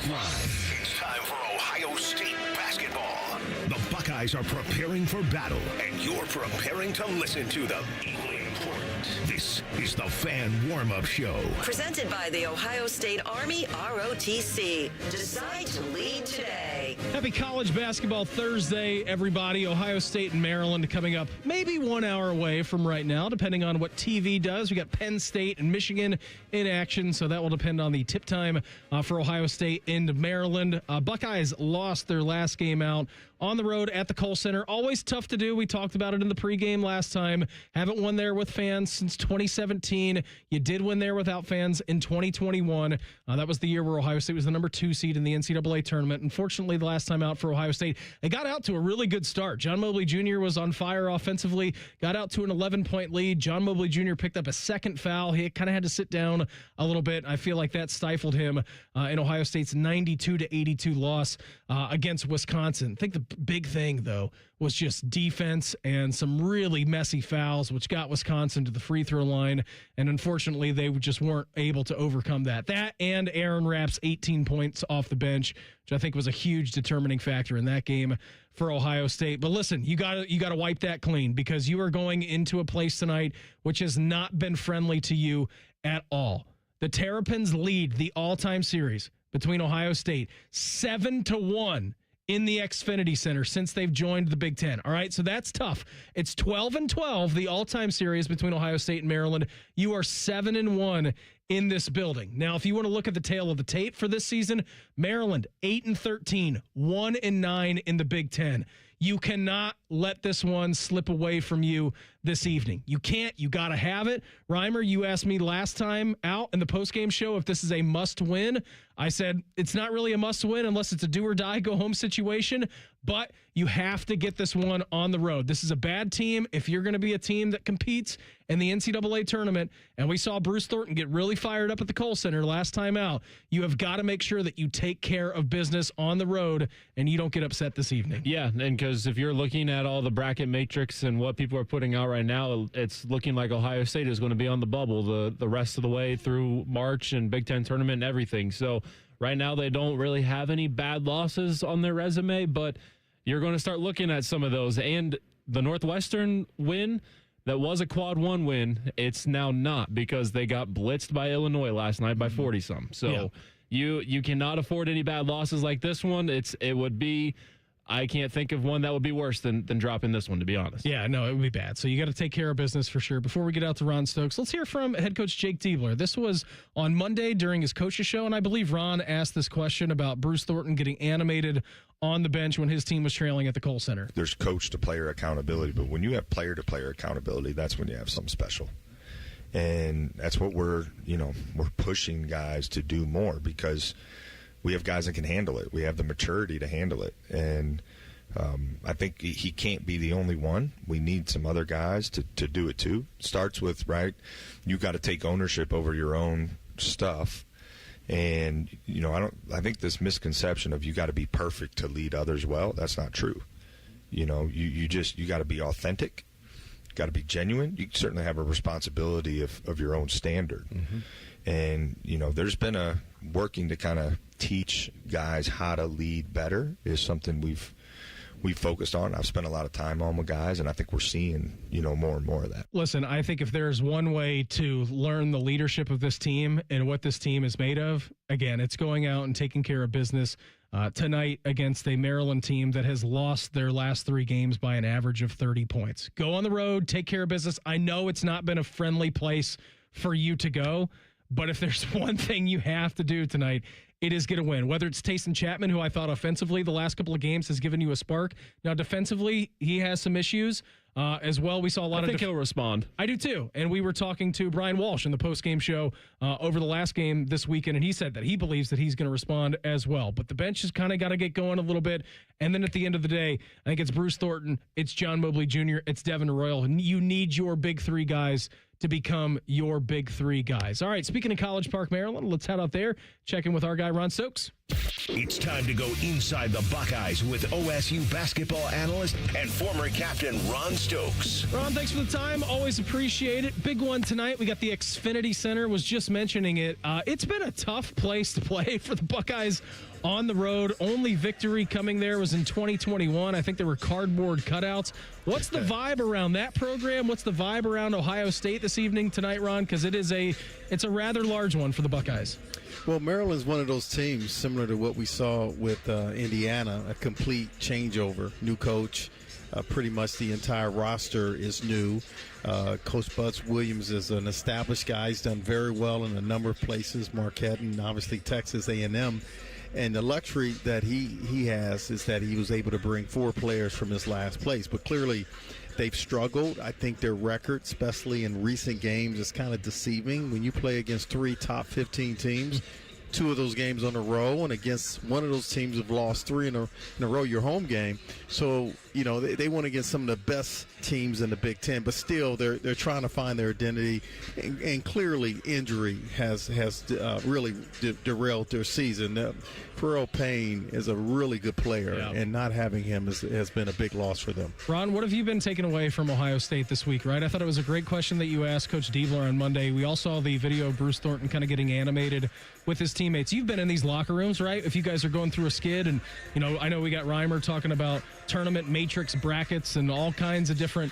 Live. It's time for Ohio State basketball. The Buckeyes are preparing for battle. And you're preparing to listen to them. Equally important. This is the Fan Warmup Show. Presented by the Ohio State Army ROTC. Decide to lead today. Happy College Basketball Thursday, everybody. Ohio State and Maryland coming up maybe 1 hour away from right now, depending on what TV does. We got Penn State and Michigan in action, so that will depend on the tip time for Ohio State and Maryland. Buckeyes lost their last game out on the road at the Kohl Center. Always tough to do. We talked about it in the pregame last time. Haven't won there with fans since 2017. You did win there without fans in 2021. That was the year where Ohio State was the number 2 seed in the NCAA tournament. Unfortunately, the last time out for Ohio State, they got out to a really good start. John Mobley Jr. was on fire offensively, got out to an 11-point lead. John Mobley Jr. picked up a second foul. He kind of had to sit down a little bit. I feel like that stifled him in Ohio State's 92-82 loss against Wisconsin. I think the big thing, though, was just defense and some really messy fouls, which got Wisconsin to the free throw line. And unfortunately, they just weren't able to overcome that. That and Aaron Rapp's 18 points off the bench, which I think was a huge determining factor in that game for Ohio State. But listen, you got to wipe that clean, because you are going into a place tonight which has not been friendly to you at all. The Terrapins lead the all-time series between Ohio State 7-1 in the Xfinity Center since they've joined the Big Ten. All right, so that's tough. It's 12-12, the all-time series between Ohio State and Maryland. You are 7-1 in this building. Now, if you want to look at the tail of the tape for this season, Maryland 8-13, 1-9 in the Big Ten. You cannot let this one slip away from you this evening. You can't. You got to have it. Reimer, you asked me last time out in the postgame show if this is a must-win. I said it's not really a must-win unless it's a do-or-die, go-home situation, but you have to get this one on the road. This is a bad team. If you're going to be a team that competes in the NCAA tournament, and we saw Bruce Thornton get really fired up at the Kohl Center last time out, you have got to make sure that you take care of business on the road and you don't get upset this evening. Yeah, and because if you're looking at all the bracket matrix and what people are putting out right now, it's looking like Ohio State is going to be on the bubble the rest of the way through March and Big Ten tournament and everything. So right now they don't really have any bad losses on their resume, but you're going to start looking at some of those. And the Northwestern win, that was a quad one win, it's now not, because they got blitzed by Illinois last night by 40-some. So you cannot afford any bad losses like this one. It would be, I can't think of one that would be worse than dropping this one, to be honest. Yeah, no, it would be bad. So you got to take care of business for sure. Before we get out to Ron Stokes, let's hear from head coach Jake Diebler. This was on Monday during his coach's show, and I believe Ron asked this question about Bruce Thornton getting animated on the bench when his team was trailing at the Kohl Center. There's coach-to-player accountability, but when you have player-to-player accountability, that's when you have something special. And that's what we're pushing guys to do more, because we have guys that can handle it. We have the maturity to handle it. And I think he can't be the only one. We need some other guys to do it too. Starts with, right, you got to take ownership over your own stuff. And, I think this misconception of you got to be perfect to lead others well, that's not true. You got to be authentic, got to be genuine. You certainly have a responsibility of your own standard. Mm-hmm. And, there's been a working to kind of teach guys how to lead better is something we've focused on. I've spent a lot of time on with guys, and I think we're seeing, more and more of that. Listen, I think if there's one way to learn the leadership of this team and what this team is made of, again, it's going out and taking care of business tonight against a Maryland team that has lost their last 3 games by an average of 30 points. Go on the road, take care of business. I know it's not been a friendly place for you to go, but if there's one thing you have to do tonight, it is get a win. Whether it's Taysom Chapman, who I thought offensively the last couple of games has given you a spark. Now, defensively, he has some issues as well. We saw a lot I think he'll respond. I do too. And we were talking to Brian Walsh in the post-game show over the last game this weekend, and he said that he believes that he's going to respond as well. But the bench has kind of got to get going a little bit. And then at the end of the day, I think it's Bruce Thornton, it's John Mobley Jr., it's Devin Royal. And you need your big 3 guys to become your big 3 guys. All right, speaking of College Park, Maryland, let's head out there, check in with our guy, Ron Stokes. It's time to go inside the Buckeyes with OSU basketball analyst and former captain Ron Stokes. Ron, thanks for the time. Always appreciate it. Big one tonight. We got the Xfinity Center. Was just mentioning it. It's been a tough place to play for the Buckeyes on the road. Only victory coming there was in 2021. I think there were cardboard cutouts. What's the vibe around that program? What's the vibe around Ohio State this evening tonight, Ron? Because it's a rather large one for the Buckeyes. Well, Maryland's one of those teams similar to what we saw with Indiana, a complete changeover, new coach. Pretty much the entire roster is new. Coach Buzz Williams is an established guy. He's done very well in a number of places, Marquette and obviously Texas A&M. And the luxury that he has is that he was able to bring 4 players from his last place. But clearly they've struggled. I think their record, especially in recent games, is kind of deceiving. When you play against 3 top 15 teams, 2 of those games on a row, and against one of those teams have lost 3 in a row, your home game. So, you know, they went against some of the best teams in the Big Ten, but still they're trying to find their identity. And clearly injury has really derailed their season. Pharrell Payne is a really good player, and not having him has been a big loss for them. Ron, what have you been taking away from Ohio State this week, right? I thought it was a great question that you asked Coach Diebler on Monday. We all saw the video of Bruce Thornton kind of getting animated with his teammates. You've been in these locker rooms, right? If you guys are going through a skid, and, you know, I know we got Reimer talking about tournament matrix brackets and all kinds of different,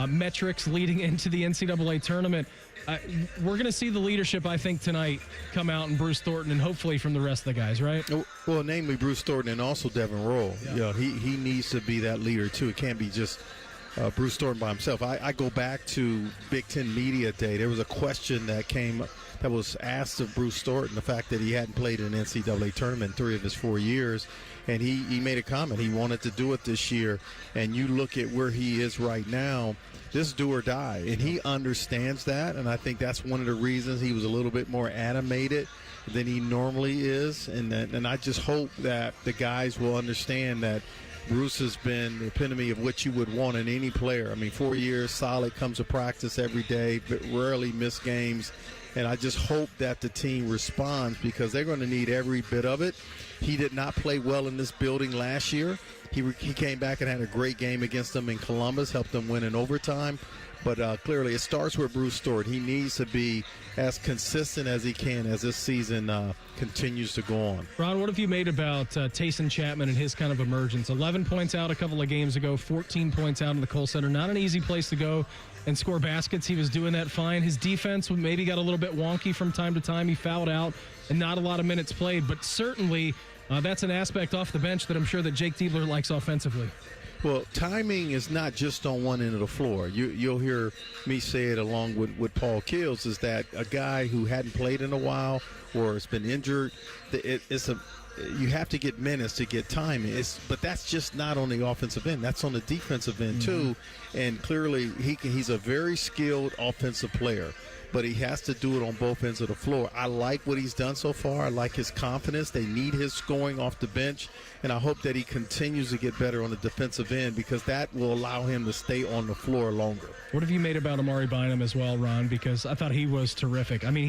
metrics leading into the NCAA tournament. We're going to see the leadership, I think, tonight come out in Bruce Thornton and hopefully from the rest of the guys, right? Well, namely Bruce Thornton and also Devin Roll. Yeah. He needs to be that leader, too. It can't be just Bruce Thornton by himself. I go back to Big Ten Media Day. There was a question that was asked of Bruce Thornton, the fact that he hadn't played in an NCAA tournament in 3 of his 4 years. And he made a comment. He wanted to do it this year. And you look at where he is right now, this do or die. And he understands that. And I think that's one of the reasons he was a little bit more animated than he normally is. And I just hope that the guys will understand that Bruce has been the epitome of what you would want in any player. I mean, 4 years solid, comes to practice every day, but rarely miss games. And I just hope that the team responds because they're going to need every bit of it. He did not play well in this building last year. He came back and had a great game against them in Columbus, helped them win in overtime. But clearly it starts with Bruce Thornton. He needs to be as consistent as he can as this season continues to go on. Ron, what have you made about Tayson Chapman and his kind of emergence? 11 points out a couple of games ago, 14 points out in the Kohl Center. Not an easy place to go and score baskets. He was doing that fine. His defense maybe got a little bit wonky from time to time. He fouled out and not a lot of minutes played. But certainly that's an aspect off the bench that I'm sure that Jake Diebler likes offensively. Well, timing is not just on one end of the floor. You'll hear me say it along with Paul Keels, is that a guy who hadn't played in a while or has been injured, you have to get minutes to get timing. But that's just not on the offensive end. That's on the defensive end, too. And clearly he's a very skilled offensive player. But he has to do it on both ends of the floor. I like what he's done so far. I like his confidence. They need his scoring off the bench. And I hope that he continues to get better on the defensive end because that will allow him to stay on the floor longer. What have you made about Amari Bynum as well, Ron? Because I thought he was terrific. I mean,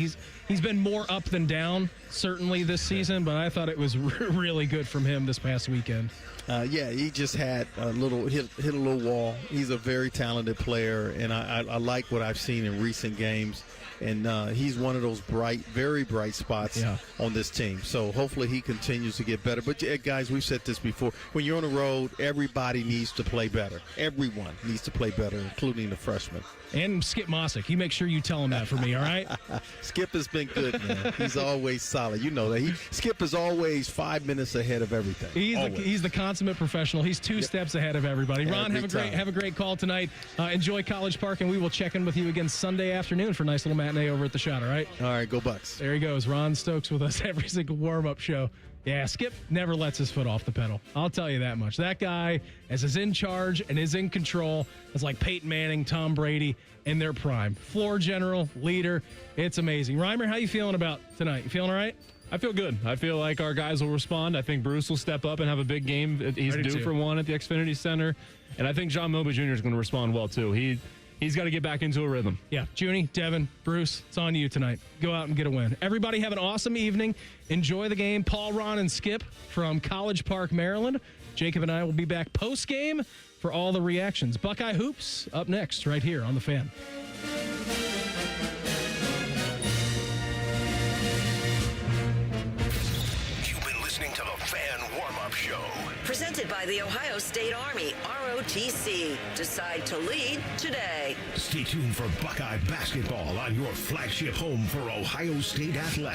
he's been more up than down, certainly this season, but I thought it was really good from him this past weekend. He just had a little hit a little wall. He's a very talented player, and I like what I've seen in recent games. And he's one of those very bright spots on this team. So hopefully he continues to get better. But, guys, we've said this before. When you're on the road, everybody needs to play better. Everyone needs to play better, including the freshmen. And Skip Mossick. You make sure you tell him that for me, all right? Skip has been good, man. He's always solid. You know that. Skip is always 5 minutes ahead of everything. He's the consummate professional. He's two steps ahead of everybody. Ron, have a great call tonight. Enjoy College Park, and we will check in with you again Sunday afternoon for a nice little matinee over at the Shot, all right? All right, go Bucks. There he goes. Ron Stokes with us every single warm-up show. Yeah, Skip never lets his foot off the pedal. I'll tell you that much. That guy, as is in charge and is in control, is like Peyton Manning, Tom Brady in their prime. Floor general, leader. It's amazing. Reimer, how you feeling about tonight? You feeling all right? I feel good. I feel like our guys will respond. I think Bruce will step up and have a big game. He's due for one at the Xfinity Center. And I think John Mobley Jr. is going to respond well, too. He's got to get back into a rhythm. Yeah, Junie, Devin, Bruce, it's on you tonight. Go out and get a win. Everybody have an awesome evening. Enjoy the game. Paul, Ron, and Skip from College Park, Maryland. Jacob and I will be back post-game for all the reactions. Buckeye Hoops up next right here on The Fan. You've been listening to the Fan Warmup Show. Presented by the Ohio State Army, ROTC. Decide to lead today. Stay tuned for Buckeye basketball on your flagship home for Ohio State athletics.